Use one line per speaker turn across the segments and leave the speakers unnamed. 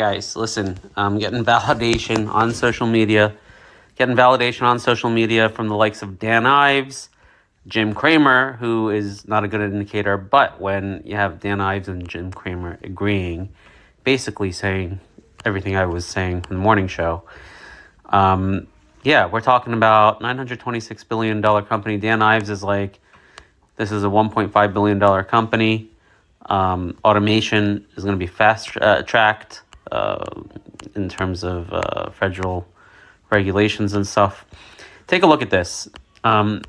guys, listen, I'm getting validation on social media. From the likes of Dan Ives, Jim Cramer, who is not a good indicator, but when you have Dan Ives and Jim Cramer agreeing, basically saying everything I was saying in the morning show, we're talking about $926 billion company. Dan Ives is like, this is a $1.5 billion company. Automation is going to be fast-tracked in terms of federal regulations and stuff. Take a look at this. I'm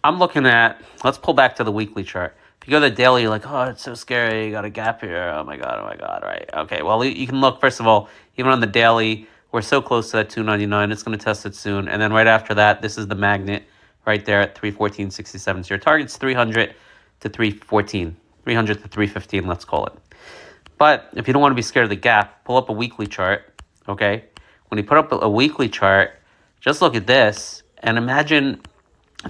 looking at, let's pull back to the weekly chart. If you go to the daily, you're like, oh, it's so scary. You got a gap here. Oh my God. Right. Okay. Well, you can look, first of all, even on the daily, we're so close to that 299. It's going to test it soon. And then right after that, this is the magnet right there at 314.67. So your target's 300 to 314, 300 to 315, let's call it. But if you don't want to be scared of the gap, pull up a weekly chart. Okay. When you put up a weekly chart, just look at this and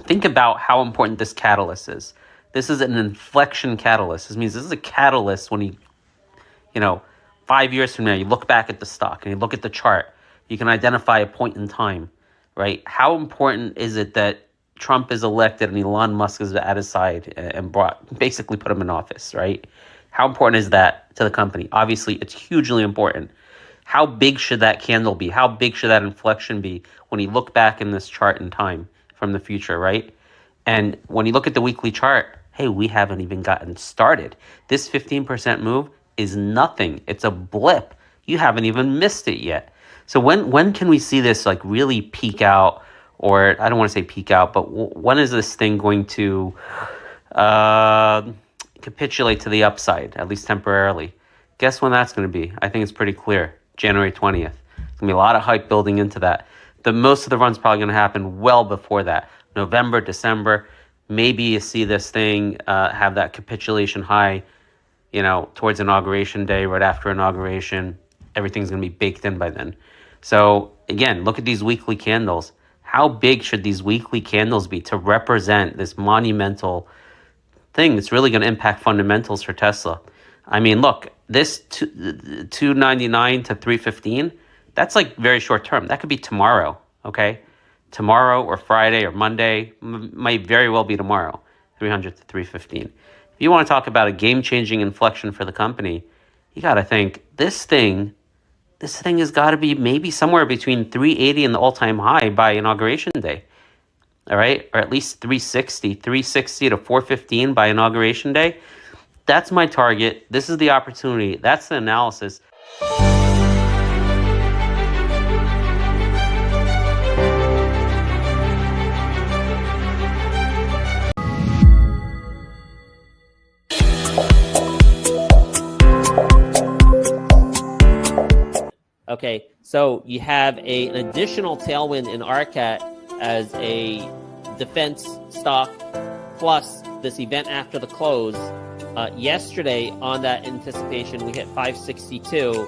think about how important this catalyst is. This is an inflection catalyst. This means this is a catalyst when 5 years from now, you look back at the stock and you look at the chart, you can identify a point in time, right? How important is it that Trump is elected and Elon Musk is at his side and basically put him in office, right? How important is that to the company? Obviously, it's hugely important. How big should that candle be? How big should that inflection be when you look back in this chart in time from the future, right? And when you look at the weekly chart, hey, we haven't even gotten started. This 15% move is nothing. It's a blip. You haven't even missed it yet. So when can we see this like really peak out? Or I don't want to say peak out, but when is this thing going to capitulate to the upside, at least temporarily? Guess when that's going to be? I think it's pretty clear. January 20th. There's going to be a lot of hype building into that. Most of the run's probably going to happen well before that. November, December. Maybe you see this thing have that capitulation high, towards Inauguration Day, right after Inauguration. Everything's going to be baked in by then. So, again, look at these weekly candles. How big should these weekly candles be to represent this monumental thing that's really going to impact fundamentals for Tesla? I mean, look, this 299 to 315, that's like very short term. That could be tomorrow, okay? Tomorrow or Friday or Monday, might very well be tomorrow, 300 to 315. If you want to talk about a game-changing inflection for the company, you got to think this thing has got to be maybe somewhere between 380 and the all-time high by Inauguration Day, all right? Or at least 360 to 415 by Inauguration Day. That's my target. This is the opportunity. That's the analysis. Okay, so you have an additional tailwind in RCAT as a defense stock, plus this event after the close. Yesterday, on that anticipation, we hit 562.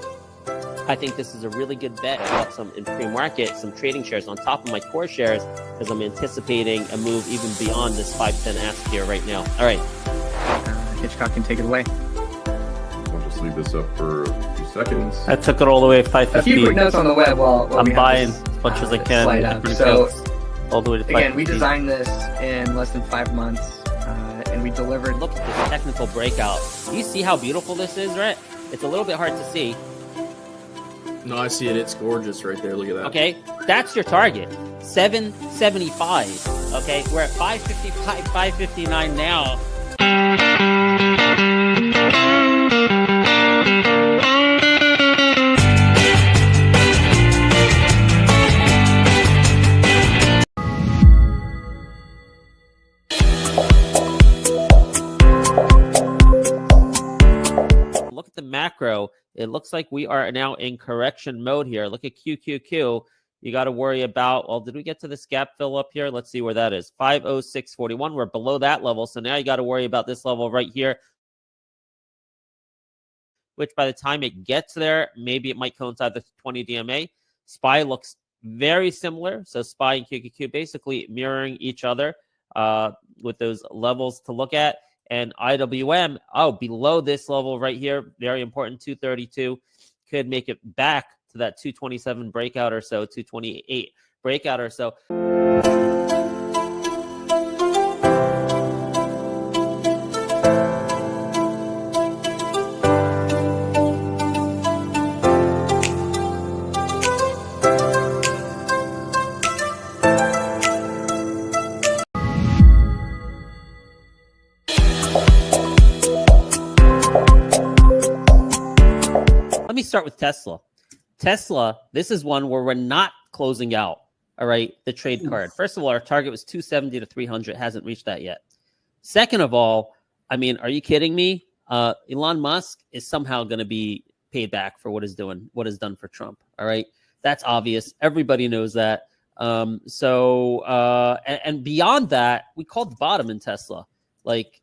I think this is a really good bet. I bought some in pre-market, some trading shares on top of my core shares, because I'm anticipating a move even beyond this 510 ask here right now. All right.
Hitchcock can take it away.
I'll just leave this up for a few seconds.
I took it all the way at 550.
A few quick notes on the web while
I'm buying as much as I can.
Slide up. So,
all the way to 550.
again, we designed this in less than 5 months. And we delivered.
Look at this technical breakout. Do you see how beautiful this is, right? It's a little bit hard to see.
No, I see it. It's gorgeous right there. Look at that.
Okay, that's your target. 775. Okay, we're at 555, 559 now. Look at the macro. It looks like we are now in correction mode here. Look at QQQ. You got to worry about, well, did we get to this gap fill up here? Let's see where that is. 506.41. We're below that level. So now you got to worry about this level right here, which by the time it gets there, maybe it might coincide with 20 DMA. SPY looks very similar. So SPY and QQQ basically mirroring each other with those levels to look at. And IWM, below this level right here, very important, 232. could make it back to that 227 breakout or so, 228 breakout or so. Let me start with Tesla. Tesla, this is one where we're not closing out, all right, the trade card. First of all, our target was 270 to 300. Hasn't reached that yet. Second of all, I mean, are you kidding me? Elon Musk is somehow going to be paid back for what is done for Trump, all right? That's obvious. Everybody knows that. And beyond that, we called the bottom in Tesla. Like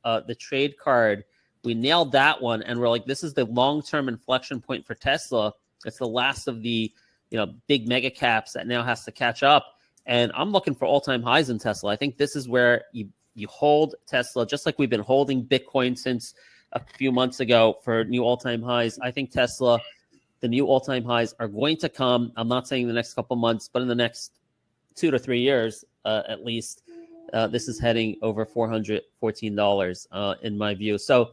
the trade card, we nailed that one, and we're like, this is the long-term inflection point for Tesla. It's the last of the, big mega caps that now has to catch up. And I'm looking for all-time highs in Tesla. I think this is where you hold Tesla, just like we've been holding Bitcoin since a few months ago for new all-time highs. I think Tesla, the new all-time highs are going to come. I'm not saying the next couple months, but in the next 2 to 3 years, at least, this is heading over $414 in my view. So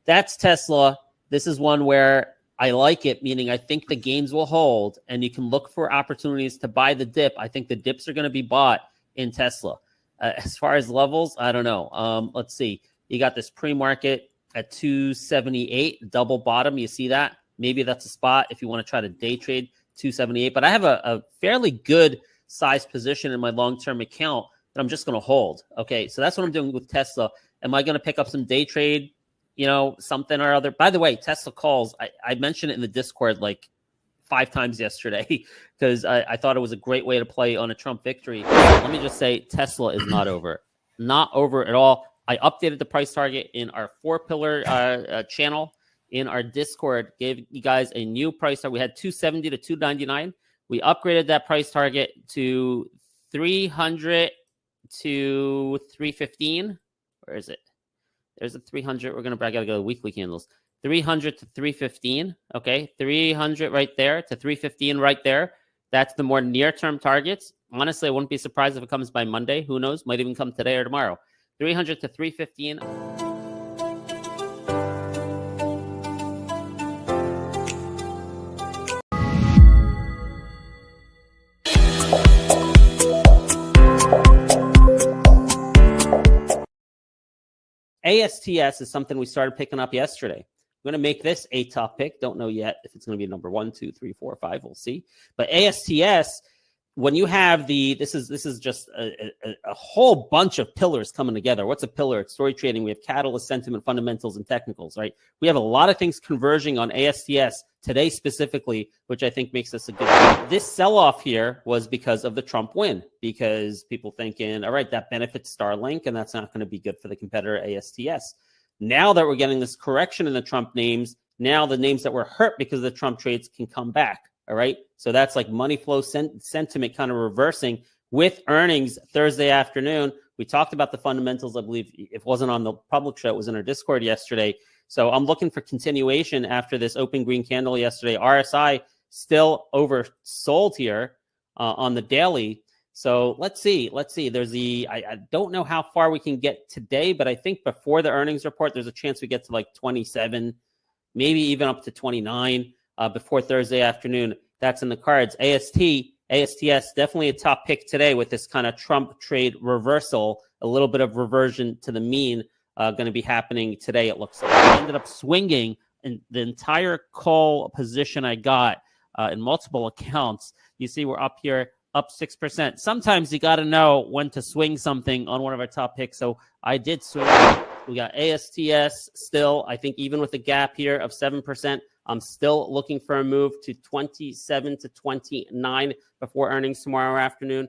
that's Tesla. This is one where I like it, meaning I think the gains will hold, and you can look for opportunities to buy the dip. I think the dips are going to be bought in Tesla. As far as levels, I don't know. Let's see. You got this pre-market at 278, double bottom. You see that? Maybe that's a spot if you want to try to day trade 278. But I have a fairly good size position in my long-term account that I'm just going to hold. Okay, so that's what I'm doing with Tesla. Am I going to pick up some day trade? Something or other. By the way, Tesla calls, I mentioned it in the Discord like 5 times yesterday because I thought it was a great way to play on a Trump victory. Let me just say, Tesla is not over. Not over at all. I updated the price target in our 4-pillar channel in our Discord, gave you guys a new price target. We had 270 to 299. We upgraded that price target to 300 to 315. Where is it? There's a 300. We're going to, I got to go to weekly candles. 300 to 315. Okay. 300 right there to 315 right there. That's the more near-term targets. Honestly, I wouldn't be surprised if it comes by Monday. Who knows? Might even come today or tomorrow. 300 to 315. ASTS is something we started picking up yesterday. I'm going to make this a top pick. Don't know yet if it's going to be number 1, 2, 3, 4, 5. We'll see. But ASTS, when you have this is just a whole bunch of pillars coming together. What's a pillar? It's story trading. We have catalyst, sentiment, fundamentals, and technicals, right? We have a lot of things converging on ASTS today specifically, which I think makes this a good one. This sell-off here was because of the Trump win, because people thinking, all right, that benefits Starlink, and that's not going to be good for the competitor ASTS. Now that we're getting this correction in the Trump names, now the names that were hurt because of the Trump trades can come back. All right. So that's like money flow sentiment kind of reversing with earnings Thursday afternoon. We talked about the fundamentals. I believe it wasn't on the public show. It was in our Discord yesterday. So I'm looking for continuation after this open green candle yesterday. RSI still oversold here on the daily. So let's see. There's I don't know how far we can get today, but I think before the earnings report, there's a chance we get to like 27, maybe even up to 29. Before Thursday afternoon. That's in the cards. ASTS, definitely a top pick today with this kind of Trump trade reversal, a little bit of reversion to the mean going to be happening today, it looks like. I ended up swinging in the entire call position I got in multiple accounts. You see we're up here, up 6%. Sometimes you got to know when to swing something on one of our top picks. So I did swing. We got ASTS still, I think even with a gap here of 7%, I'm still looking for a move to 27 to 29 before earnings tomorrow afternoon.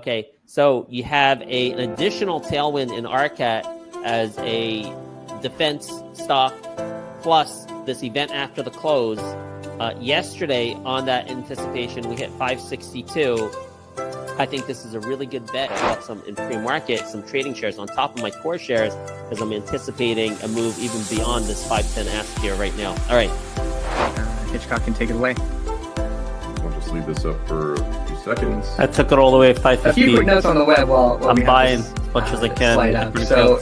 Okay, so you have an additional tailwind in RCAT as a defense stock, plus this event after the close. Yesterday, on that anticipation, we hit 562. I think this is a really good bet. I bought some in pre-market, some trading shares on top of my core shares, as I'm anticipating a move even beyond this 510 ask here right now. All right.
Hitchcock can take it away.
I'll just leave this up for a few seconds.
I took it all the way at
A
550.
few quick notes on the web while
I'm
we have
buying
this,
as much as I can.
slide up. So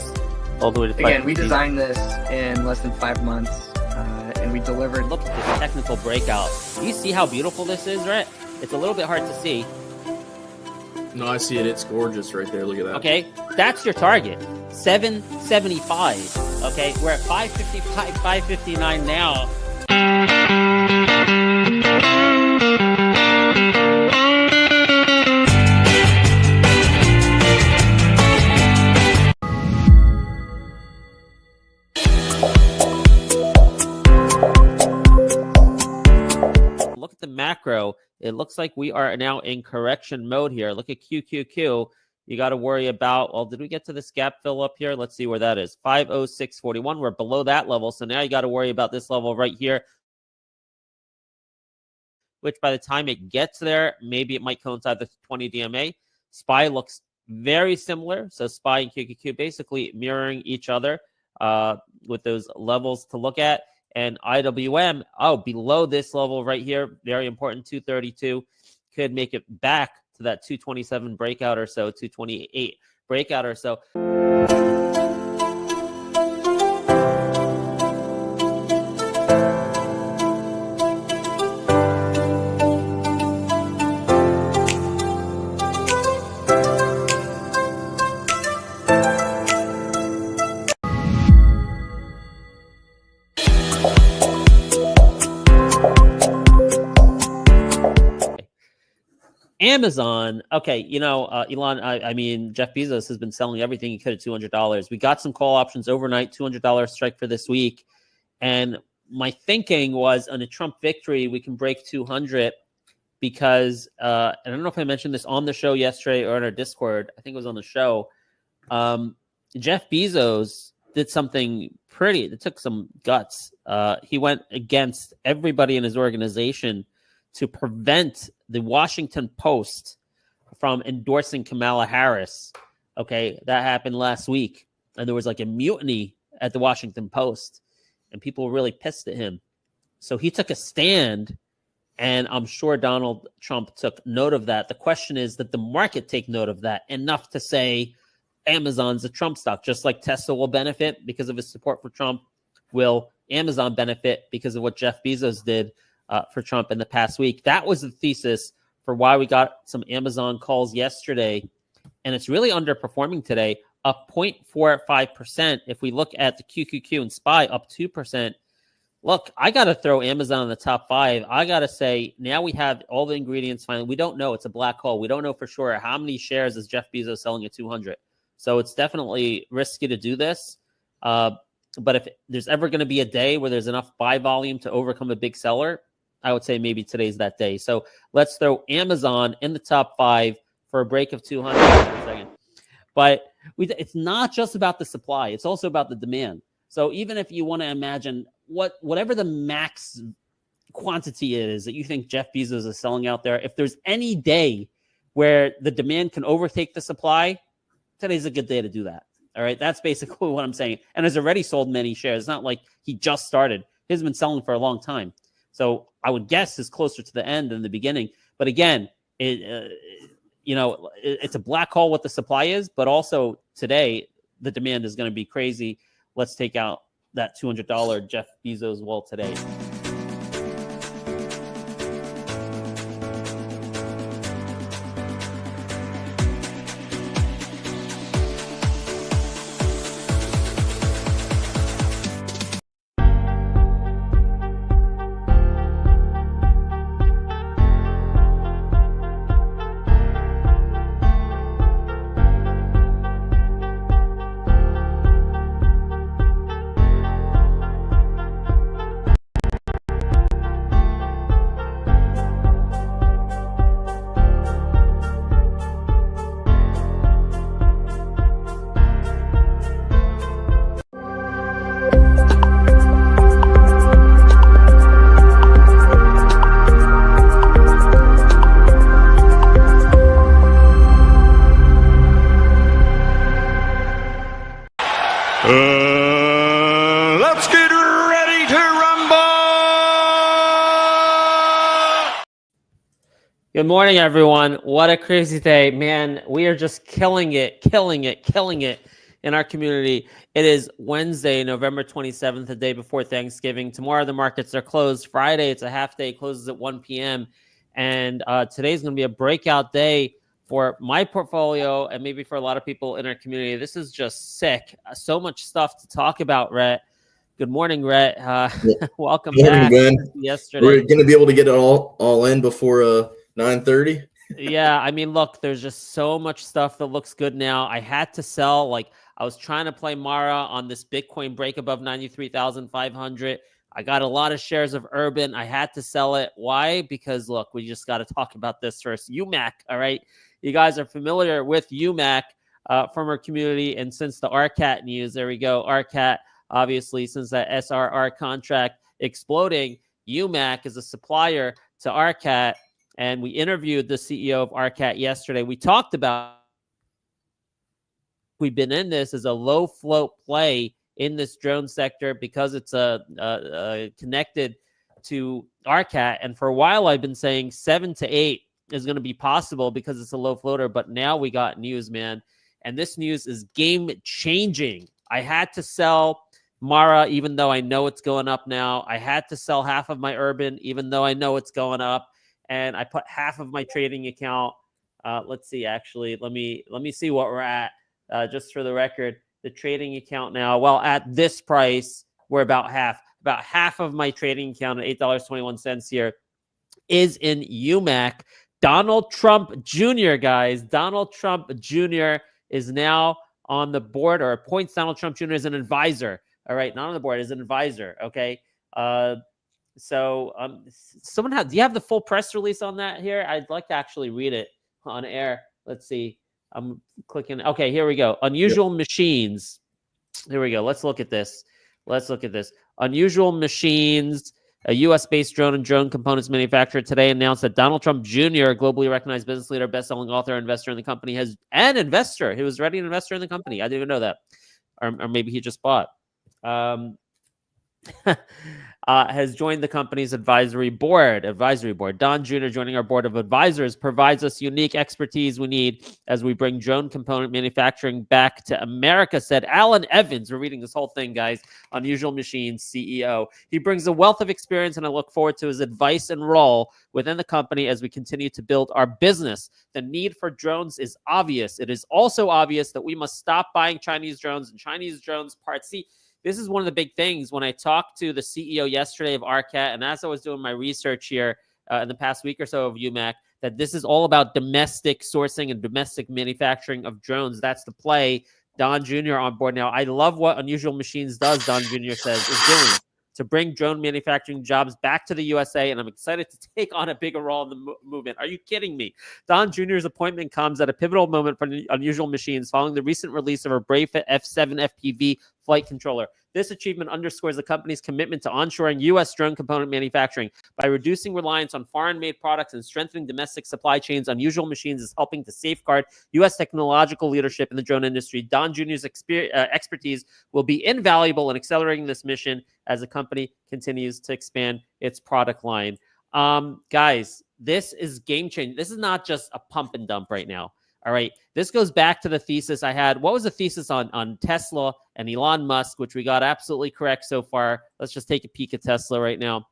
all the way to 550.
again, we designed this in less than 5 months, and we delivered.
Look at this technical breakout. Do you see how beautiful this is, right? It's a little bit hard to see.
No, I see it. It's gorgeous right there. Look at that.
Okay, that's your target, 775. Okay, we're at 555, 559 now. Look at the macro. It looks like we are now in correction mode here. Look at QQQ. You got to worry about, well, did we get to this gap fill up here? Let's see where that is. 506.41. We're below that level. So now you got to worry about this level right here, which by the time it gets there, maybe it might coincide with 20 DMA. SPY looks very similar. So SPY and QQQ basically mirroring each other with those levels to look at. And IWM, below this level right here, very important, 232, could make it back to that 227 breakout or so, 228 breakout or so. Amazon, okay, Elon, I mean, Jeff Bezos has been selling everything he could at $200. We got some call options overnight, $200 strike for this week. And my thinking was on a Trump victory, we can break 200 because, and I don't know if I mentioned this on the show yesterday or in our Discord. I think it was on the show. Jeff Bezos did something that took some guts. He went against everybody in his organization to prevent the Washington Post from endorsing Kamala Harris. Okay, that happened last week. And there was like a mutiny at the Washington Post, and people were really pissed at him. So he took a stand, and I'm sure Donald Trump took note of that. The question is that the market take note of that enough to say Amazon's a Trump stock, just like Tesla will benefit because of his support for Trump. Will Amazon benefit because of what Jeff Bezos did for Trump in the past week? That was the thesis for why we got some Amazon calls yesterday. And it's really underperforming today, up 0.45%. If we look at the QQQ and SPY, up 2%. Look, I got to throw Amazon in the top 5. I got to say, now we have all the ingredients finally. We don't know. It's a black hole. We don't know for sure how many shares is Jeff Bezos selling at 200. So it's definitely risky to do this. But if there's ever going to be a day where there's enough buy volume to overcome a big seller, I would say maybe today's that day. So let's throw Amazon in the top 5 for a break of 200 in a second. But it's not just about the supply. It's also about the demand. So even if you want to imagine whatever the max quantity is that you think Jeff Bezos is selling out there, if there's any day where the demand can overtake the supply, today's a good day to do that. All right. That's basically what I'm saying. And has already sold many shares. It's not like he just started. He's been selling for a long time. So I would guess is closer to the end than the beginning. But again, it's a black hole what the supply is, but also today the demand is going to be crazy. Let's take out that $200 Jeff Bezos wall today.
Let's get ready to rumble!
Good morning, everyone. What a crazy day. Man, we are just killing it in our community. It is Wednesday, November 27th, the day before Thanksgiving. Tomorrow, the markets are closed. Friday, it's a half day, closes at 1 p.m. And today's going to be a breakout day for my portfolio and maybe for a lot of people in our community. This is just sick. So much stuff to talk about, Rhett. Good morning, Rhett. Welcome
Morning,
back.
Ben.
Yesterday.
We're going to be able to get it all in before 9:30.
Yeah, I mean, look, there's just so much stuff that looks good now. I had to sell. Like, I was trying to play Mara on this Bitcoin break above 93,500. I got a lot of shares of Urban. I had to sell it. Why? Because, look, we just got to talk about this first. UMAC, all right? You guys are familiar with UMAC from our community. And since the RCAT news, there we go, RCAT, obviously, since that SRR contract exploding, UMAC is a supplier to RCAT. And we interviewed the CEO of RCAT yesterday. We talked about we've been in this as a low float play in this drone sector because it's connected to RCAT. And for a while, I've been saying 7 to 8 is going to be possible because it's a low floater. But now we got news, man. And this news is game changing. I had to sell Mara, even though I know it's going up now. I had to sell half of my Urban, even though I know it's going up. And I put half of my trading account. Let's see, actually, let me see what we're at. Just for the record, the trading account now, well, at this price, we're about half of my trading account at $8.21 here is in UMAC. Donald Trump Jr., guys, Donald Trump Jr. is now on the board, or appoints Donald Trump Jr. as an advisor. All right, not on the board, as an advisor. Okay. So someone do you have the full press release on that here? I'd like to actually read it on air. Let's see. I'm clicking. Okay, here we go. Unusual Machines. Here we go. Let's look at this. Unusual Machines, a U.S.-based drone and drone components manufacturer, today announced that Donald Trump Jr., a globally recognized business leader, best-selling author, investor in the company, he was already an investor in the company. I didn't even know that. Or maybe he just bought. Has joined the company's advisory board. Don Jr. joining our board of advisors provides us unique expertise we need as we bring drone component manufacturing back to America, said Alan Evans. We're reading this whole thing, guys. Unusual Machines CEO. He brings a wealth of experience, and I look forward to his advice and role within the company as we continue to build our business. The need for drones is obvious. It is also obvious that we must stop buying Chinese drones and Chinese drones parts. See, this is one of the big things when I talked to the CEO yesterday of RCAT, and as I was doing my research here in the past week or so of UMAC, that this is all about domestic sourcing and domestic manufacturing of drones. That's the play. Don Jr. on board now. I love what Unusual Machines does, Don Jr. says, is doing to bring drone manufacturing jobs back to the USA, and I'm excited to take on a bigger role in the movement. Are you kidding me? Don Jr.'s appointment comes at a pivotal moment for Unusual Machines following the recent release of our Brayfit F7 FPV flight controller. This achievement underscores the company's commitment to onshoring U.S. drone component manufacturing. By reducing reliance on foreign-made products and strengthening domestic supply chains, Unusual Machines is helping to safeguard U.S. technological leadership in the drone industry. Don Jr.'s expertise will be invaluable in accelerating this mission as the company continues to expand its product line. Guys, this is game-changing. This is not just a pump and dump right now. All right. This goes back to the thesis I had. What was the thesis on Tesla and Elon Musk, which we got absolutely correct so far? Let's just take a peek at Tesla right now.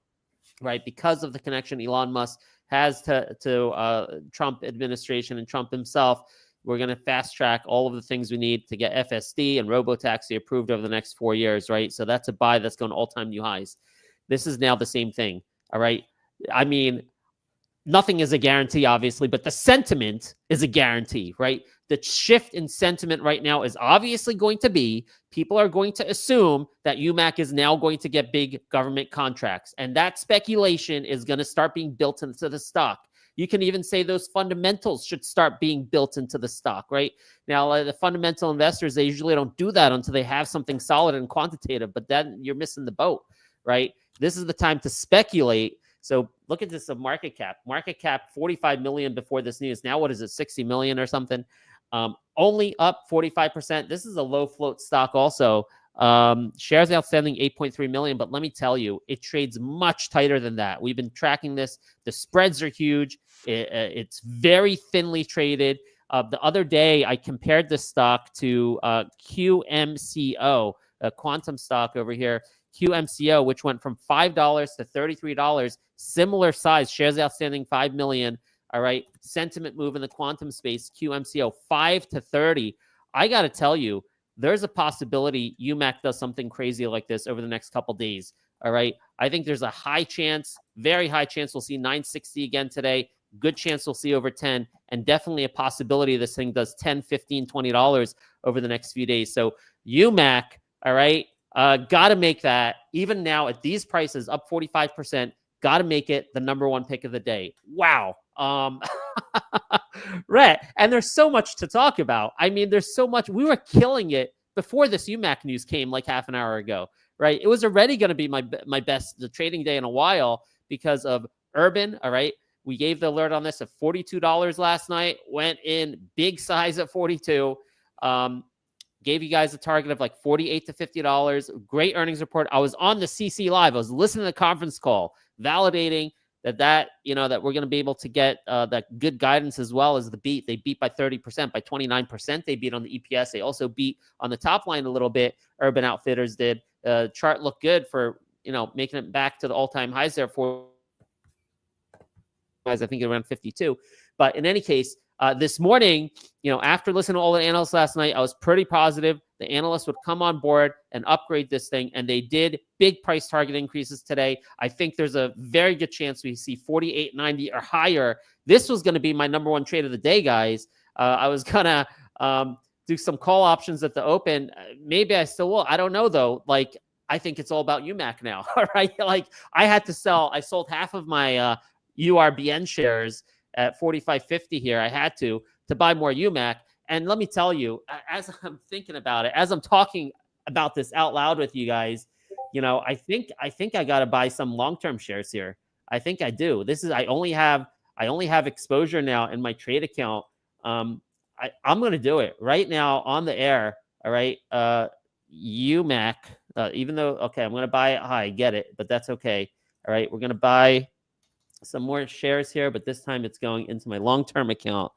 Right. Because of the connection Elon Musk has to Trump administration and Trump himself, we're going to fast track all of the things we need to get FSD and robotaxi approved over the next 4 years. Right. So that's a buy that's going to all-time new highs. This is now the same thing. All right. I mean, nothing is a guarantee, obviously, but the sentiment is a guarantee, right? The shift in sentiment right now is obviously going to be people are going to assume that UMAC is now going to get big government contracts. And that speculation is going to start being built into the stock. You can even say those fundamentals should start being built into the stock, right? Now, the fundamental investors, they usually don't do that until they have something solid and quantitative, but then you're missing the boat, right? This is the time to speculate. So look at this market cap. Market cap 45 million before this news. Now what is it, 60 million or something? Only up 45%. This is a low float stock also.
Shares outstanding 8.3 million, but let me tell you, it trades much tighter than that. We've been tracking this. The spreads are huge. It's very thinly traded. The other day, I compared this stock to QMCO, a quantum stock over here, QMCO, which went from $5 to $33, similar size, shares outstanding 5 million. All right, sentiment move in the quantum space, QMCO 5 to 30. I got to tell you, there's a possibility UMAC does something crazy like this over the next couple days. All right, I think there's a high chance, very high chance we'll see 960 again today. Good chance we'll see over 10, and definitely a possibility this thing does $10, $15, $20 over the next few days. So UMAC, all right, got to make that, even now at these prices, up 45%, got to make it the number one pick of the day. Wow. Rhett, and there's so much to talk about. I mean, there's so much. We were killing it before this UMAC news came like half an hour ago, right? It was already going to be my best the trading day in a while because of URBN, all right? We gave the alert on this at $42 last night, went in big size at 42. Gave you guys a target of like $48 to $50. Great earnings report. I was on the CC Live. I was listening to the conference call, validating that we're going to be able to get that good guidance as well as the beat. They beat by 30%, by 29%. They beat on the EPS. They also beat on the top line a little bit. Urban Outfitters did. Chart looked good for, making it back to the all-time highs there for, I think around 52. But in any case, this morning, after listening to all the analysts last night, I was pretty positive the analysts would come on board and upgrade this thing, and they did. Big price target increases today. I think there's a very good chance we see 48.90 or higher. This was going to be my number one trade of the day, guys. I was going to do some call options at the open. Maybe I still will. I don't know, though. Like, I think it's all about UMAC now, all right? Like, I had to sell. I sold half of my URBN shares at 45.50 here. I had to buy more UMAC. And let me tell you, as I'm thinking about it, as I'm talking about this out loud with you guys, I think I got to buy some long-term shares here. I think I do. I only have exposure now in my trade account. I'm going to do it right now on the air. All right. UMAC, even though, okay, I'm going to buy it high, get it, but that's okay. All right. We're going to buy some more shares here, but this time it's going into my long-term account.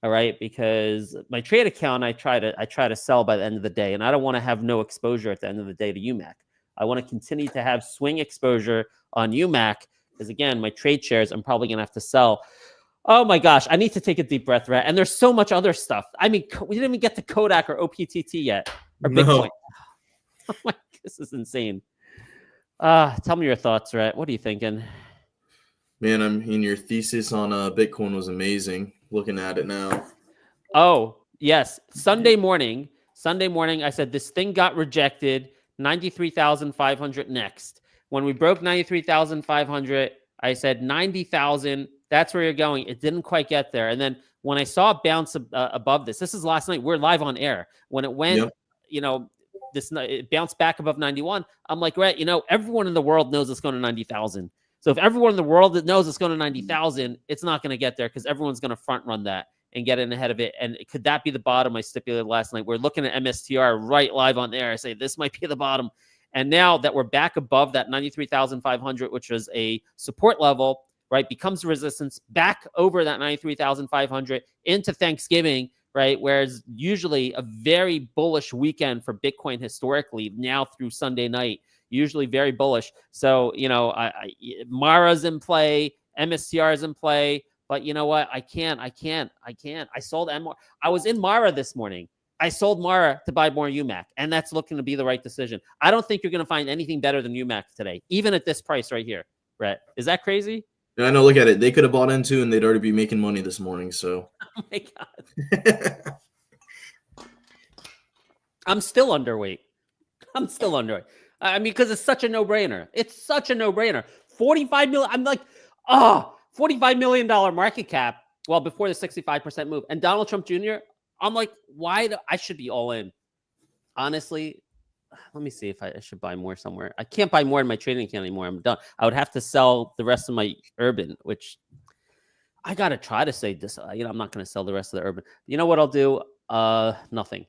All right, because my trade account, I try to sell by the end of the day, and I don't want to have no exposure at the end of the day to UMAC. I want to continue to have swing exposure on UMAC, because again, my trade shares, I'm probably going to have to sell. Oh my gosh, I need to take a deep breath, Rhett. And there's so much other stuff. I mean, we didn't even get to KODK or OPPT yet, or Bitcoin. Oh my, this is insane. Tell me your thoughts, Rhett. What are you thinking?
Man, your thesis on Bitcoin was amazing. Looking at it now.
Oh, yes. Sunday morning, I said this thing got rejected. 93,500 next. When we broke 93,500, I said 90,000. That's where you're going. It didn't quite get there. And then when I saw it bounce above this is last night. We're live on air. When it went, it bounced back above 91. I'm like, right, everyone in the world knows it's going to 90,000. So if everyone in the world that knows it's going to 90,000, it's not going to get there because everyone's going to front run that and get in ahead of it. And could that be the bottom I stipulated last night? We're looking at MSTR right live on there. I say this might be the bottom. And now that we're back above that 93,500, which was a support level, right, becomes resistance back over that 93,500 into Thanksgiving, right, whereas usually a very bullish weekend for Bitcoin historically, now through Sunday night. Usually very bullish. So, Mara's in play, MSTR is in play, but you know what? I can't. I sold MR. I was in Mara this morning. I sold Mara to buy more UMAC, and that's looking to be the right decision. I don't think you're going to find anything better than UMAC today, even at this price right here, Rhett. Is that crazy?
Yeah, I know. Look at it. They could have bought into and they'd already be making money this morning. So.
Oh my God. I'm still underweight. I mean, because it's such a no-brainer. 45 million. I'm like, $45 million market cap. Well, before the 65% move. And Donald Trump Jr., I'm like, I should be all in. Honestly, let me see if I should buy more somewhere. I can't buy more in my trading account anymore. I'm done. I would have to sell the rest of my URBN, which I got to try to say this. I'm not going to sell the rest of the URBN. You know what I'll do? Nothing.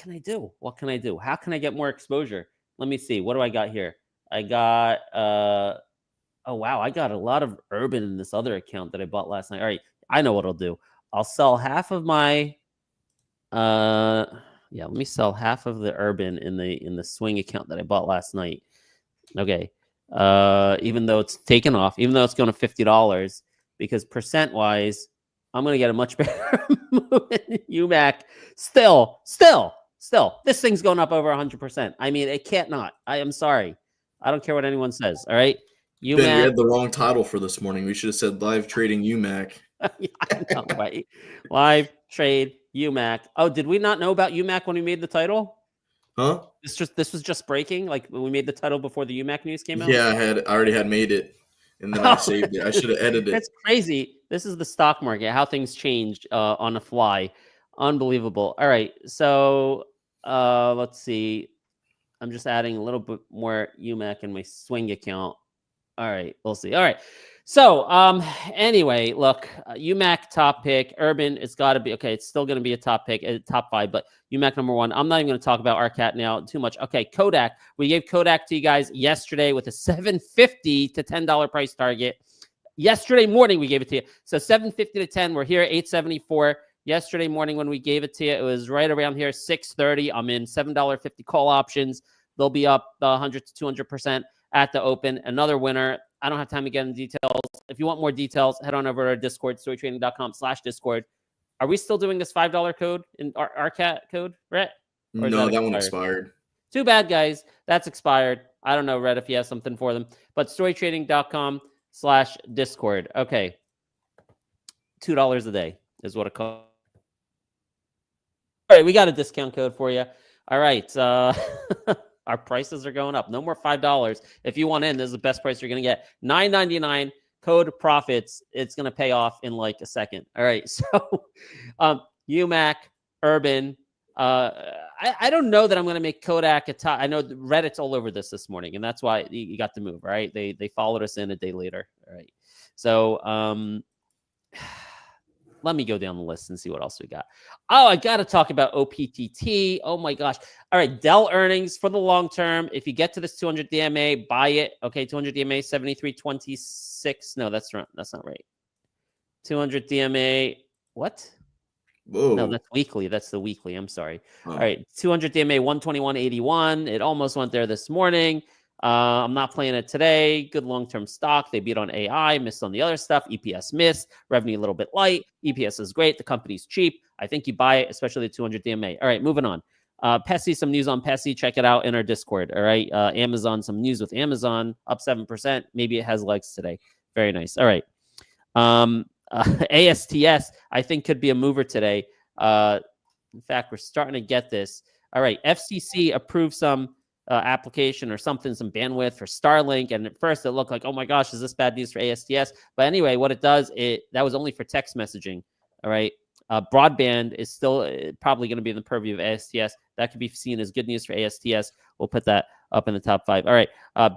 can I do? What can I do? How can I get more exposure? Let me see. What do I got here? I got oh wow, I got a lot of urban in this other account that I bought last night. All right, I know what I'll do. I'll sell half of my yeah, let me sell half of the urban in the swing account that I bought last night. Okay. Even though it's taken off, even though it's going to $50, because percent wise, I'm going to get a much better move in UMAC. Still, this thing's going up over 100%. I mean, it can't not. I am sorry. I don't care what anyone says. All right.
Ben, we
UMAC.
had the wrong title for this morning. We should have said live trading UMAC.
Yeah, I know, right? Live trade UMAC. Oh, did we not know about UMAC when we made the title?
Huh?
This was just breaking, like when we made the title before the UMAC news came out.
Yeah, I already had made it, and then I saved it. I should have edited it.
That's crazy. This is the stock market, how things changed on the fly. Unbelievable. All right, so let's see. I'm just adding a little bit more UMAC in my swing account. All right, we'll see. All right. So, anyway, look, UMAC top pick, Urban, it's got to be, okay, it's still going to be a top pick, top 5, but UMAC number 1. I'm not even going to talk about RCAT now too much. Okay, Kodak. We gave Kodak to you guys yesterday with a $7.50 to $10 price target. Yesterday morning, we gave it to you. So, $7.50 to $10, we're here at $8.74. Yesterday morning when we gave it to you, it was right around here, $6.30. I'm in $7.50 call options. They'll be up 100 to 200% at the open. Another winner. I don't have time to get into details. If you want more details, head on over to our Discord, storytrading.com/Discord. Are we still doing this $5 code in our cat code, Rhett?
No, that one expired.
Too bad, guys. That's expired. I don't know, Rhett, if you have something for them. But storytrading.com/Discord. Okay. $2 a day is what it costs. All right, we got a discount code for you. All right. Our prices are going up. No more $5. If you want in, this is the best price you're going to get. $9.99 code profits. It's going to pay off in like a second. All right. So UMAC, Urban. I don't know that I'm going to make Kodak a top. I know Reddit's all over this morning, and that's why you got to move, right? They followed us in a day later. All right. So let me go down the list and see what else we got. Oh, I got to talk about OPTT. Oh my gosh. All right. Dell earnings for the long term. If you get to this 200 DMA, buy it. Okay. 200 DMA, 73.26. No, that's not right. 200 DMA. What?
Whoa.
No, that's weekly. That's the weekly. I'm sorry.
Oh.
All right. 200 DMA, 121.81. It almost went there this morning. I'm not playing it today. Good long-term stock. They beat on AI, missed on the other stuff. EPS missed. Revenue a little bit light. EPS is great. The company's cheap. I think you buy it, especially the 200 DMA. All right, moving on. Pessy, some news on Pessy. Check it out in our Discord. All right. Amazon, some news with Amazon, up 7%. Maybe it has legs today. Very nice. All right. ASTS, I think, could be a mover today. In fact, we're starting to get this. All right. FCC approved some application or something, some bandwidth for Starlink. And at first it looked like, oh my gosh, is this bad news for ASTS? But anyway, what it does, that was only for text messaging. All right. Broadband is still probably going to be in the purview of ASTS. That could be seen as good news for ASTS. We'll put that up in the top 5. All right.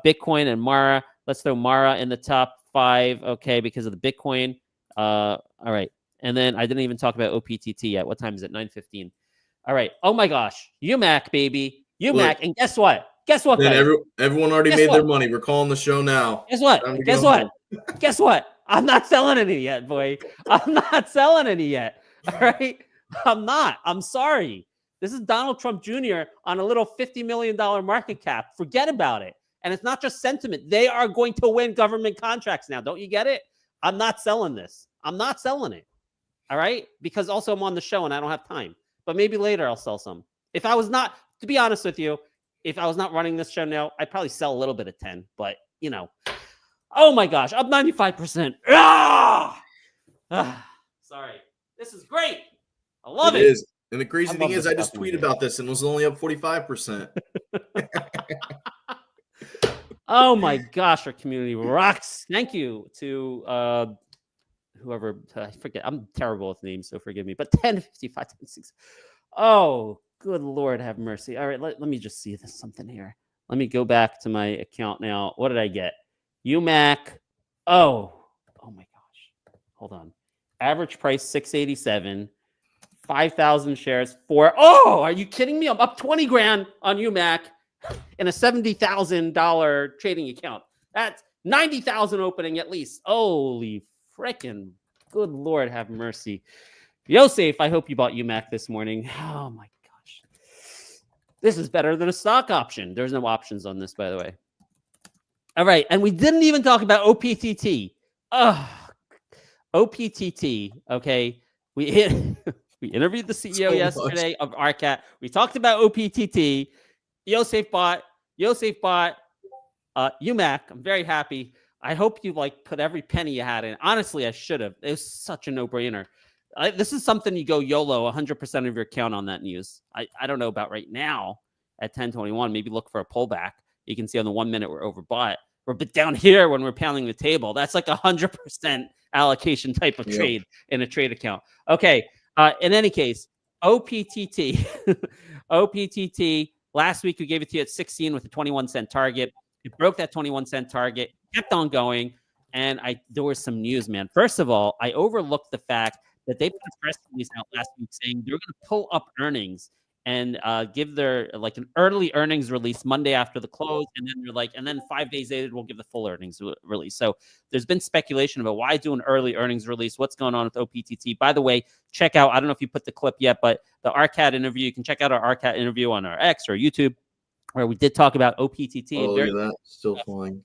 Bitcoin and Mara. Let's throw Mara in the top 5. Okay. Because of the Bitcoin. All right. And then I didn't even talk about OPTT yet. What time is it? 9:15. All right. Oh my gosh. UMAC, baby. UMAC.
Look,
and guess what? Guess what?
Then
Guys?
everyone already
Guess
made
what?
their money. We're calling the show now.
Guess what?
Time to
Guess
go
what?
home.
Guess what? I'm not selling any yet, boy. I'm not selling any yet. All right. I'm not. I'm sorry. This is Donald Trump Jr. on a little $50 million market cap. Forget about it. And it's not just sentiment. They are going to win government contracts now. Don't you get it? I'm not selling this. I'm not selling it. All right. Because also I'm on the show and I don't have time. But maybe later I'll sell some. If I was not, to be honest with you, if I was not running this show now, I'd probably sell a little bit of 10. But, you know, oh my gosh, up 95%. Sorry. This is great. I love it.
It is. And the crazy
I
thing
love
is,
this
I just
stuff,
tweeted
man.
about this and was only up 45%.
Oh my gosh, our community rocks. Thank you to whoever, I forget. I'm terrible with names, so forgive me. But 1055, 1060. Oh, good Lord, have mercy. All right, let me just see this something here. Let me go back to my account now. What did I get? UMAC. Oh my gosh. Hold on. Average price 687. 5,000 shares for, oh, are you kidding me? I'm up 20 grand on UMAC in a $70,000 trading account. That's 90,000 opening at least. Holy freaking good Lord, have mercy. Yosef, I hope you bought UMAC this morning. Oh my gosh. This is better than a stock option. There's no options on this, by the way. All right. And we didn't even talk about OPTT. Oh, OPTT. Okay. We interviewed the CEO yesterday of RCAT. We talked about OPTT. Yosef bought UMAC. I'm very happy. I hope you put every penny you had in. Honestly, I should have. It was such a no-brainer. This is something you go YOLO 100% of your account on that news. I don't know about right now at 10:21. Maybe look for a pullback. You can see on the 1 minute we're overbought. We're a bit down here when we're pounding the table. That's like 100% allocation type of trade in a trade account. Okay. In any case, OPTT. OPTT. Last week we gave it to you at 16 with a 21-cent target. It broke that 21-cent target, kept on going, and there was some news, man. First of all, I overlooked the fact that they put a press release out last week saying they're going to pull up earnings and give their an early earnings release Monday after the close, and then they're and then 5 days later we'll give the full earnings release. So there's been speculation about why do an early earnings release, what's going on with OPTT. By the way, check out, I don't know if you put the clip yet, but the RCAT interview, you can check out our RCAT interview on our X or YouTube, where we did talk about OPTT.
Oh, look at that, still flying.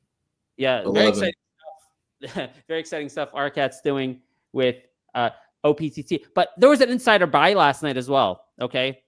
Yeah,
11.
very exciting stuff. Very exciting stuff RCAT's doing with OPTT. But there was an insider buy last night as well. Okay.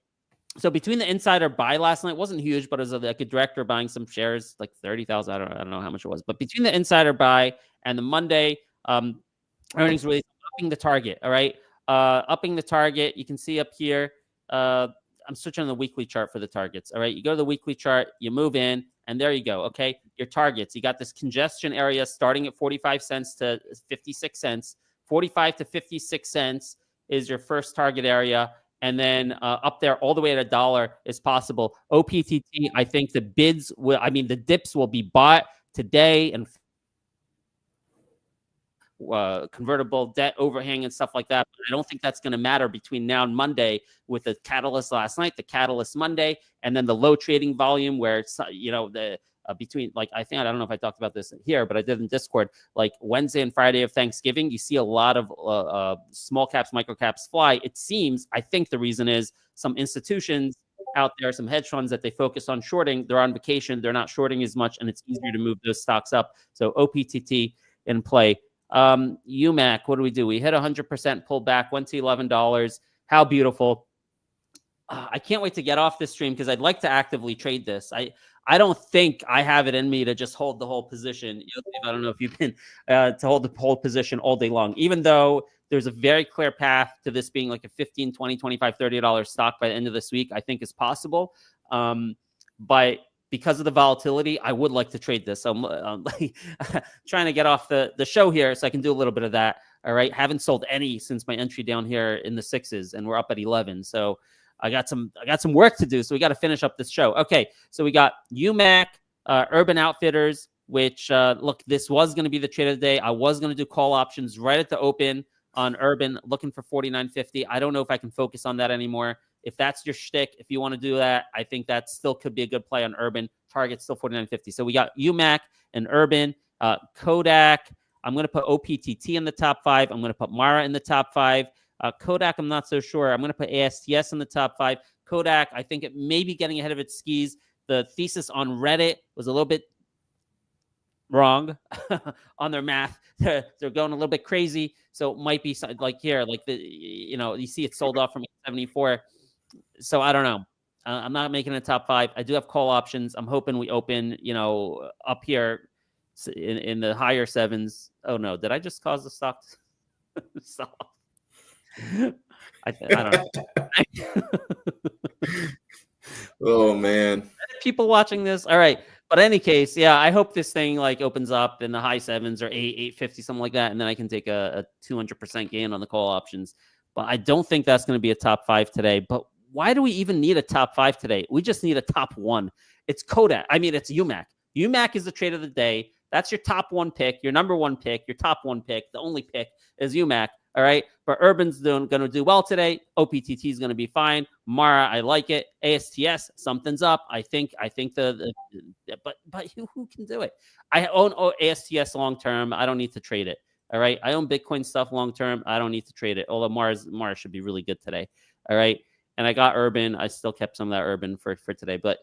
So between the insider buy last night, it wasn't huge, but it was a director buying some shares, 30,000. I don't know how much it was. But between the insider buy and the Monday earnings release, upping the target. All right. Upping the target. You can see up here. I'm switching on the weekly chart for the targets. All right. You go to the weekly chart, you move in, and there you go. Okay. Your targets. You got this congestion area starting at 45 cents to 56 cents. 45 to 56 cents is your first target area. And then up there all the way at $1 is possible. OPTT, I think the dips will be bought today and convertible debt overhang and stuff like that. But I don't think that's going to matter between now and Monday with the catalyst last night, the catalyst Monday, and then the low trading volume where it's, between I don't know if I talked about this here, but I did in Discord, Wednesday and Friday of Thanksgiving, you see a lot of small caps, micro caps fly. It seems, I think the reason is some institutions out there, some hedge funds that they focus on shorting, they're on vacation, they're not shorting as much, and it's easier to move those stocks up. So OPTT in play. UMAC, what do? We hit 100% pull back, went to $11. How beautiful. I can't wait to get off this stream because I'd like to actively trade this. I don't think I have it in me to just hold the whole position. I don't know if you've been to hold the whole position all day long, even though there's a very clear path to this being like a $15, $20, $25, $30 stock by the end of this week, I think is possible. But because of the volatility, I would like to trade this. So I'm trying to get off the show here so I can do a little bit of that. All right. Haven't sold any since my entry down here in the 6s, and we're up at 11. So I got some work to do, so we got to finish up this show. Okay, so we got UMAC, Urban Outfitters, which, look, this was going to be the trade of the day. I was going to do call options right at the open on Urban, looking for 49.50. I don't know if I can focus on that anymore. If that's your shtick, if you want to do that, I think that still could be a good play on Urban. Target still 49.50. So we got UMAC and Urban, KODK. I'm going to put OPTT in the top 5. I'm going to put Mara in the top 5. KODK, I'm not so sure. I'm going to put ASTS in the top 5. KODK, I think it may be getting ahead of its skis. The thesis on Reddit was a little bit wrong on their math. They're going a little bit crazy. So it might be like here, you see it sold off from 74. So I don't know. I'm not making a top 5. I do have call options. I'm hoping we open, up here in the higher 7s. Oh no, did I just cause the stock to sell off? I don't know.
Oh man,
people watching this. All right, but in any case, yeah, I hope this thing opens up in the high 7s or 850, something like that, and then I can take a 200% gain on the call options. But I don't think that's going to be a top 5 today. But why do we even need a top 5 today? We just need a top 1. It's KODK. It's UMAC. UMAC is the trade of the day. That's your top 1 pick, your number 1 pick, your top 1 pick. The only pick is UMAC. All right. But Urban's going to do well today. OPTT is going to be fine. Mara, I like it. ASTS, something's up. I think but who can do it? I own ASTS long term. I don't need to trade it. All right. I own Bitcoin stuff long term. I don't need to trade it. Although Mara should be really good today. All right. And I got Urban. I still kept some of that Urban for today. But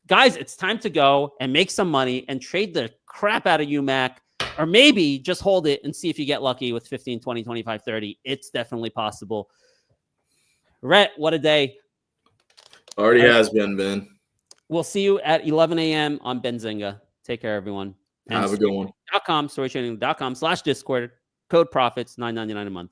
guys, it's time to go and make some money and trade the crap out of UMAC. Or maybe just hold it and see if you get lucky with 15, 20, 25, 30. It's definitely possible. Rhett, what a day.
Already has been, Ben.
We'll see you at 11 a.m. on Benzinga. Take care, everyone.
Have a good one.
StoryTrading.com/Discord. Code profits, $9.99 a month.